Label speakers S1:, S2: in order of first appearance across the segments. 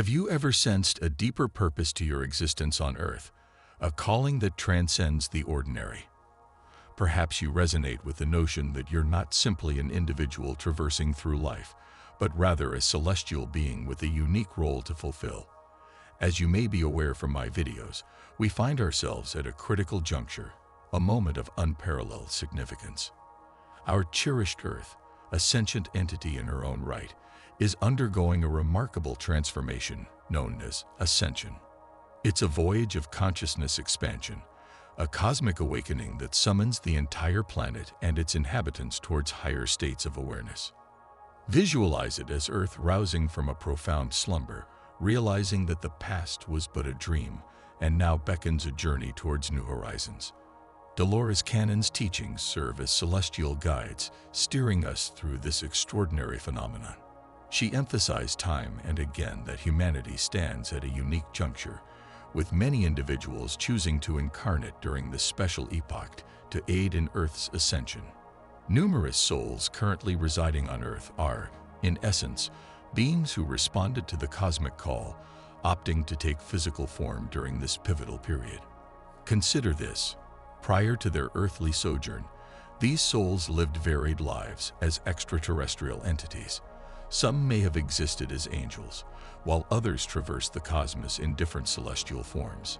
S1: Have you ever sensed a deeper purpose to your existence on Earth, a calling that transcends the ordinary? Perhaps you resonate with the notion that you're not simply an individual traversing through life, but rather a celestial being with a unique role to fulfill. As you may be aware from my videos, we find ourselves at a critical juncture, a moment of unparalleled significance. Our cherished Earth, a sentient entity in her own right, is undergoing a remarkable transformation known as ascension. It's a voyage of consciousness expansion, a cosmic awakening that summons the entire planet and its inhabitants towards higher states of awareness. Visualize it as Earth rousing from a profound slumber, realizing that the past was but a dream and now beckons a journey towards new horizons. Dolores Cannon's teachings serve as celestial guides, steering us through this extraordinary phenomenon. She emphasized time and again that humanity stands at a unique juncture, with many individuals choosing to incarnate during this special epoch to aid in Earth's ascension. Numerous souls currently residing on Earth are, in essence, beings who responded to the cosmic call, opting to take physical form during this pivotal period. Consider this. Prior to their earthly sojourn, these souls lived varied lives as extraterrestrial entities. Some may have existed as angels, while others traversed the cosmos in different celestial forms.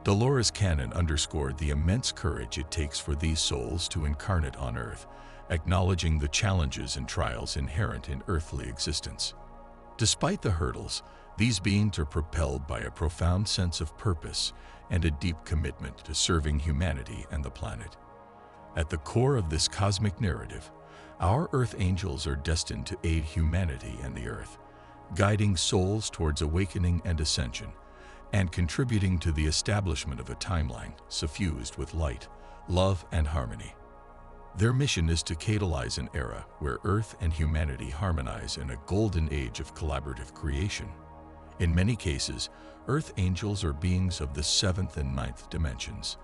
S1: Dolores Cannon underscored the immense courage it takes for these souls to incarnate on Earth, acknowledging the challenges and trials inherent in earthly existence. Despite the hurdles, these beings are propelled by a profound sense of purpose and a deep commitment to serving humanity and the planet. At the core of this cosmic narrative, our Earth angels are destined to aid humanity and the Earth, guiding souls towards awakening and ascension, and contributing to the establishment of a timeline suffused with light, love, and harmony. Their mission is to catalyze an era where Earth and humanity harmonize in a golden age of collaborative creation. In many cases, Earth angels are beings of the 7th and 9th dimensions,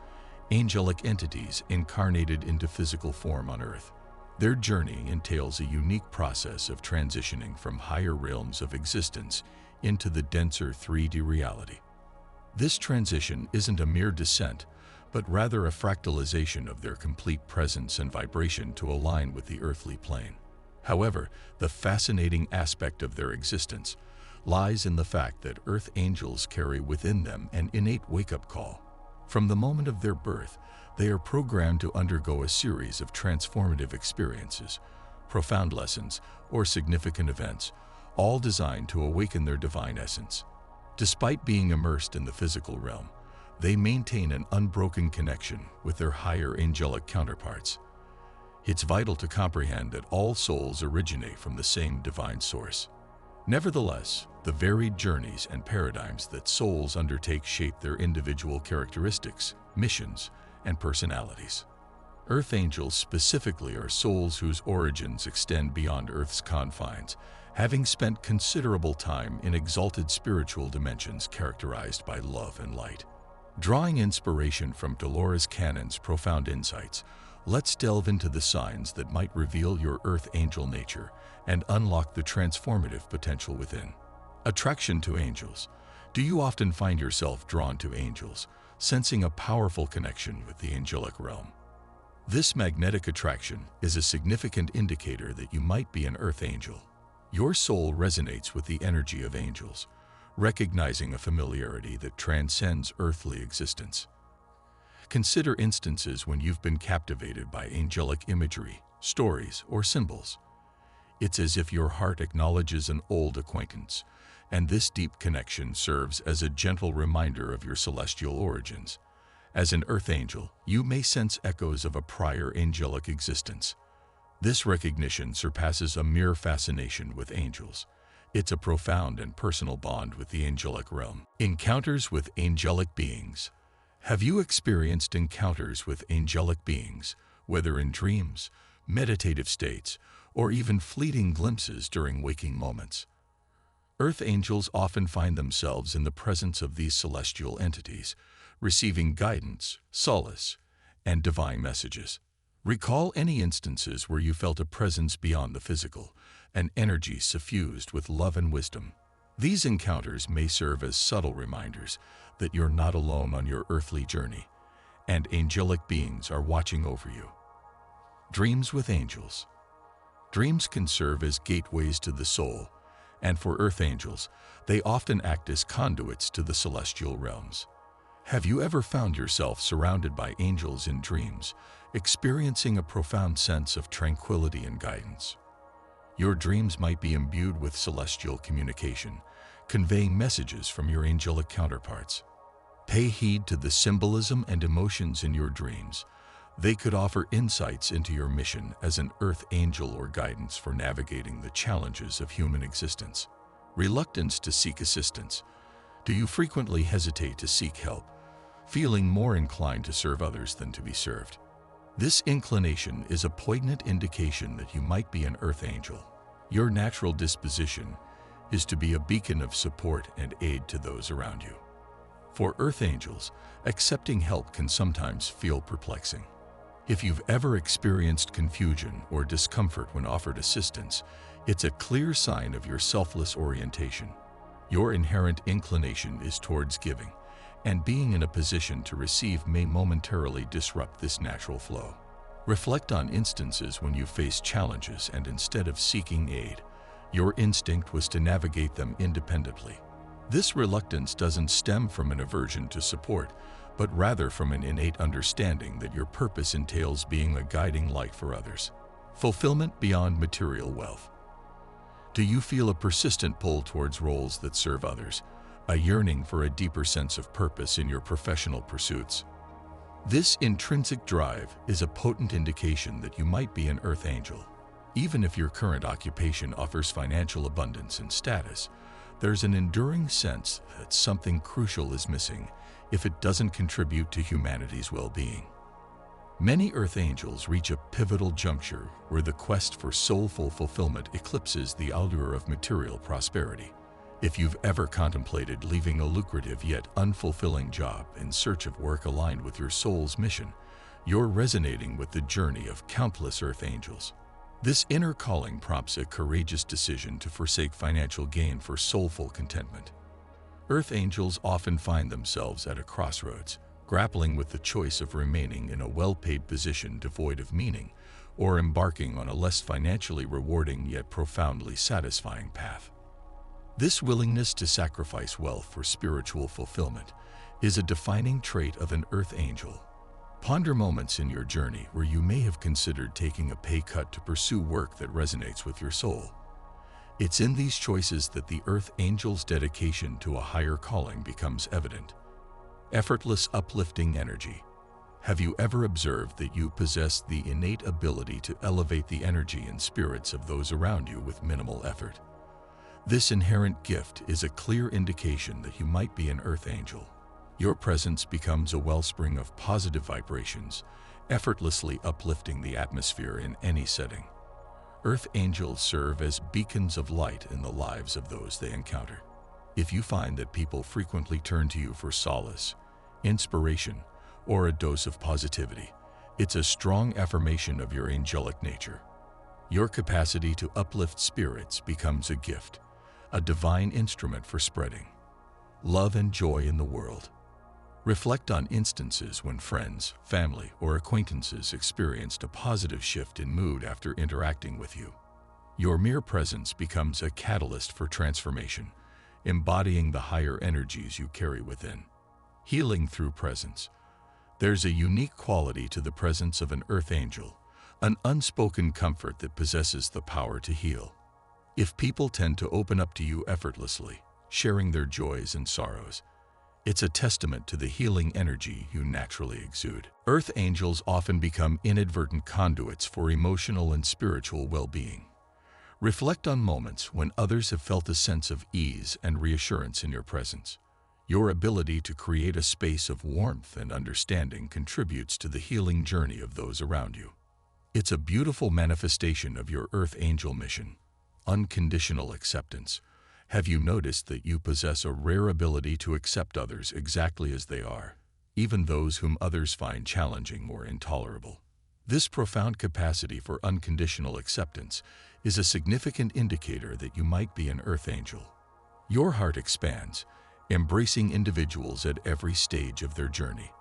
S1: angelic entities incarnated into physical form on Earth. Their journey entails a unique process of transitioning from higher realms of existence into the denser 3D reality. This transition isn't a mere descent, but rather a fractalization of their complete presence and vibration to align with the earthly plane. However, the fascinating aspect of their existence lies in the fact that Earth angels carry within them an innate wake-up call. From the moment of their birth, they are programmed to undergo a series of transformative experiences, profound lessons, or significant events, all designed to awaken their divine essence. Despite being immersed in the physical realm, they maintain an unbroken connection with their higher angelic counterparts. It's vital to comprehend that all souls originate from the same divine source. Nevertheless, the varied journeys and paradigms that souls undertake shape their individual characteristics, missions, and personalities. Earth angels specifically are souls whose origins extend beyond Earth's confines, having spent considerable time in exalted spiritual dimensions characterized by love and light. Drawing inspiration from Dolores Cannon's profound insights, let's delve into the signs that might reveal your Earth angel nature and unlock the transformative potential within. Attraction to angels. Do you often find yourself drawn to angels, sensing a powerful connection with the angelic realm? This magnetic attraction is a significant indicator that you might be an Earth angel. Your soul resonates with the energy of angels, recognizing a familiarity that transcends earthly existence. Consider instances when you've been captivated by angelic imagery, stories, or symbols. It's as if your heart acknowledges an old acquaintance, and this deep connection serves as a gentle reminder of your celestial origins. As an Earth angel, you may sense echoes of a prior angelic existence. This recognition surpasses a mere fascination with angels. It's a profound and personal bond with the angelic realm. Encounters with angelic beings. Have you experienced encounters with angelic beings, whether in dreams, meditative states, or even fleeting glimpses during waking moments? Earth angels often find themselves in the presence of these celestial entities, receiving guidance, solace, and divine messages. Recall any instances where you felt a presence beyond the physical, an energy suffused with love and wisdom. These encounters may serve as subtle reminders that you're not alone on your earthly journey, and angelic beings are watching over you. Dreams with angels. Dreams can serve as gateways to the soul, and for earth angels, they often act as conduits to the celestial realms. Have you ever found yourself surrounded by angels in dreams, experiencing a profound sense of tranquility and guidance? Your dreams might be imbued with celestial communication, conveying messages from your angelic counterparts. Pay heed to the symbolism and emotions in your dreams. They could offer insights into your mission as an earth angel or guidance for navigating the challenges of human existence. Reluctance to seek assistance. Do you frequently hesitate to seek help, feeling more inclined to serve others than to be served? This inclination is a poignant indication that you might be an earth angel. Your natural disposition is to be a beacon of support and aid to those around you. For earth angels, accepting help can sometimes feel perplexing. If you've ever experienced confusion or discomfort when offered assistance, it's a clear sign of your selfless orientation. Your inherent inclination is towards giving, and being in a position to receive may momentarily disrupt this natural flow. Reflect on instances when you faced challenges and instead of seeking aid, your instinct was to navigate them independently. This reluctance doesn't stem from an aversion to support, but rather from an innate understanding that your purpose entails being a guiding light for others. Fulfillment beyond material wealth. Do you feel a persistent pull towards roles that serve others, a yearning for a deeper sense of purpose in your professional pursuits? This intrinsic drive is a potent indication that you might be an earth angel. Even if your current occupation offers financial abundance and status, there's an enduring sense that something crucial is missing if it doesn't contribute to humanity's well-being. Many earth angels reach a pivotal juncture where the quest for soulful fulfillment eclipses the allure of material prosperity. If you've ever contemplated leaving a lucrative yet unfulfilling job in search of work aligned with your soul's mission, you're resonating with the journey of countless earth angels. This inner calling prompts a courageous decision to forsake financial gain for soulful contentment. Earth angels often find themselves at a crossroads, grappling with the choice of remaining in a well-paid position devoid of meaning or embarking on a less financially rewarding yet profoundly satisfying path. This willingness to sacrifice wealth for spiritual fulfillment is a defining trait of an earth angel. Ponder moments in your journey where you may have considered taking a pay cut to pursue work that resonates with your soul. It's in these choices that the earth angel's dedication to a higher calling becomes evident. Effortless, uplifting energy. Have you ever observed that you possess the innate ability to elevate the energy and spirits of those around you with minimal effort? This inherent gift is a clear indication that you might be an earth angel. Your presence becomes a wellspring of positive vibrations, effortlessly uplifting the atmosphere in any setting. Earth angels serve as beacons of light in the lives of those they encounter. If you find that people frequently turn to you for solace, inspiration, or a dose of positivity, it's a strong affirmation of your angelic nature. Your capacity to uplift spirits becomes a gift, a divine instrument for spreading love and joy in the world. Reflect on instances when friends, family, or acquaintances experienced a positive shift in mood after interacting with you. Your mere presence becomes a catalyst for transformation, embodying the higher energies you carry within. Healing through presence. There's a unique quality to the presence of an earth angel, an unspoken comfort that possesses the power to heal. If people tend to open up to you effortlessly, sharing their joys and sorrows, it's a testament to the healing energy you naturally exude. Earth angels often become inadvertent conduits for emotional and spiritual well-being. Reflect on moments when others have felt a sense of ease and reassurance in your presence. Your ability to create a space of warmth and understanding contributes to the healing journey of those around you. It's a beautiful manifestation of your earth angel mission, unconditional acceptance. Have you noticed that you possess a rare ability to accept others exactly as they are, even those whom others find challenging or intolerable? This profound capacity for unconditional acceptance is a significant indicator that you might be an earth angel. Your heart expands, embracing individuals at every stage of their journey,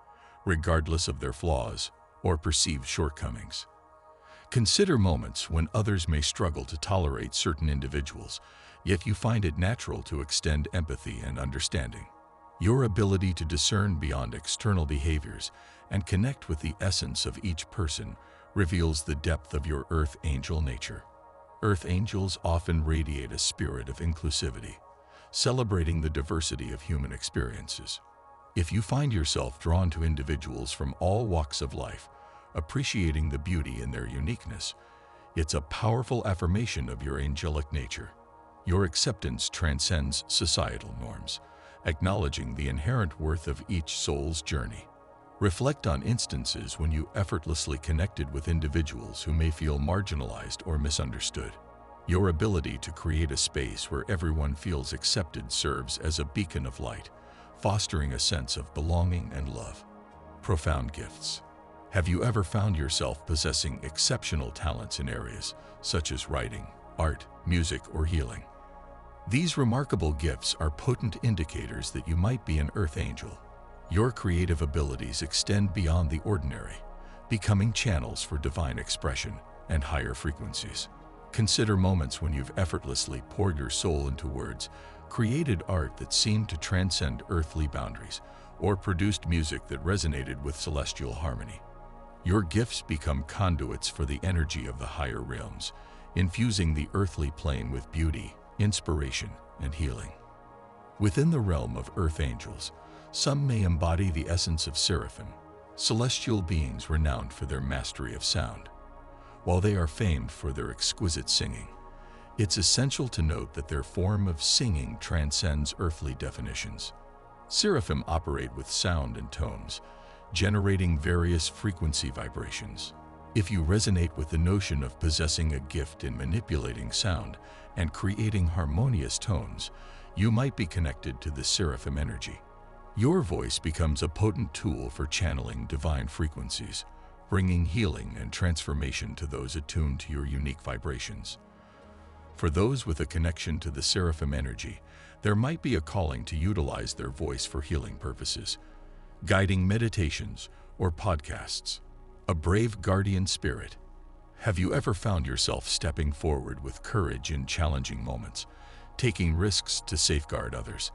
S1: regardless of their flaws or perceived shortcomings. Consider moments when others may struggle to tolerate certain individuals, yet you find it natural to extend empathy and understanding. Your ability to discern beyond external behaviors and connect with the essence of each person reveals the depth of your Earth Angel nature. Earth Angels often radiate a spirit of inclusivity, celebrating the diversity of human experiences. If you find yourself drawn to individuals from all walks of life, appreciating the beauty in their uniqueness, it's a powerful affirmation of your angelic nature. Your acceptance transcends societal norms, acknowledging the inherent worth of each soul's journey. Reflect on instances when you effortlessly connected with individuals who may feel marginalized or misunderstood. Your ability to create a space where everyone feels accepted serves as a beacon of light, fostering a sense of belonging and love. Profound gifts. Have you ever found yourself possessing exceptional talents in areas such as writing, art, music, or healing? These remarkable gifts are potent indicators that you might be an Earth Angel. Your creative abilities extend beyond the ordinary, becoming channels for divine expression and higher frequencies. Consider moments when you've effortlessly poured your soul into words, created art that seemed to transcend earthly boundaries, or produced music that resonated with celestial harmony. Your gifts become conduits for the energy of the higher realms, infusing the earthly plane with beauty, inspiration, and healing. Within the realm of Earth Angels, some may embody the essence of seraphim, celestial beings renowned for their mastery of sound. While they are famed for their exquisite singing, it's essential to note that their form of singing transcends earthly definitions. Seraphim operate with sound and tones, generating various frequency vibrations. If you resonate with the notion of possessing a gift in manipulating sound and creating harmonious tones, you might be connected to the seraphim energy. Your voice becomes a potent tool for channeling divine frequencies, bringing healing and transformation to those attuned to your unique vibrations. For those with a connection to the seraphim energy, there might be a calling to utilize their voice for healing purposes, guiding meditations or podcasts. A brave guardian spirit. Have you ever found yourself stepping forward with courage in challenging moments, taking risks to safeguard others?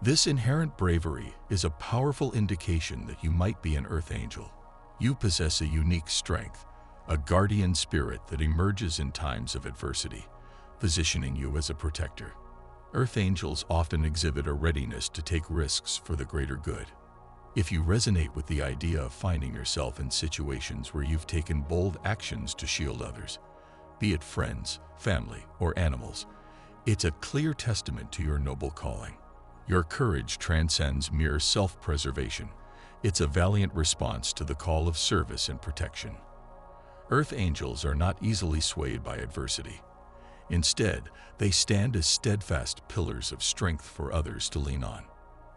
S1: This inherent bravery is a powerful indication that you might be an Earth Angel. You possess a unique strength, a guardian spirit that emerges in times of adversity, positioning you as a protector. Earth Angels often exhibit a readiness to take risks for the greater good. If you resonate with the idea of finding yourself in situations where you've taken bold actions to shield others, be it friends, family, or animals, it's a clear testament to your noble calling. Your courage transcends mere self-preservation. It's a valiant response to the call of service and protection. Earth Angels are not easily swayed by adversity. Instead, they stand as steadfast pillars of strength for others to lean on.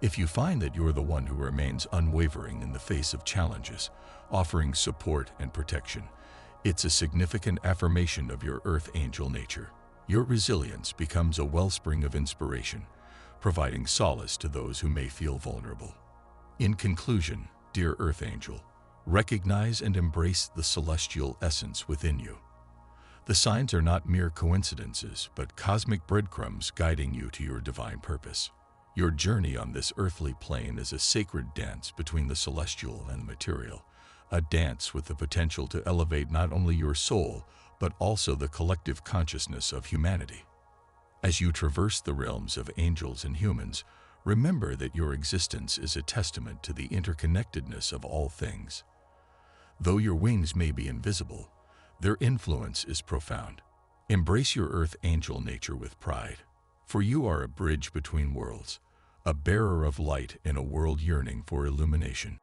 S1: If you find that you're the one who remains unwavering in the face of challenges, offering support and protection, it's a significant affirmation of your Earth Angel nature. Your resilience becomes a wellspring of inspiration, providing solace to those who may feel vulnerable. In conclusion, dear Earth Angel, recognize and embrace the celestial essence within you. The signs are not mere coincidences, but cosmic breadcrumbs guiding you to your divine purpose. Your journey on this earthly plane is a sacred dance between the celestial and the material, a dance with the potential to elevate not only your soul, but also the collective consciousness of humanity. As you traverse the realms of angels and humans, remember that your existence is a testament to the interconnectedness of all things. Though your wings may be invisible, their influence is profound. Embrace your Earth Angel nature with pride, for you are a bridge between worlds, a bearer of light in a world yearning for illumination.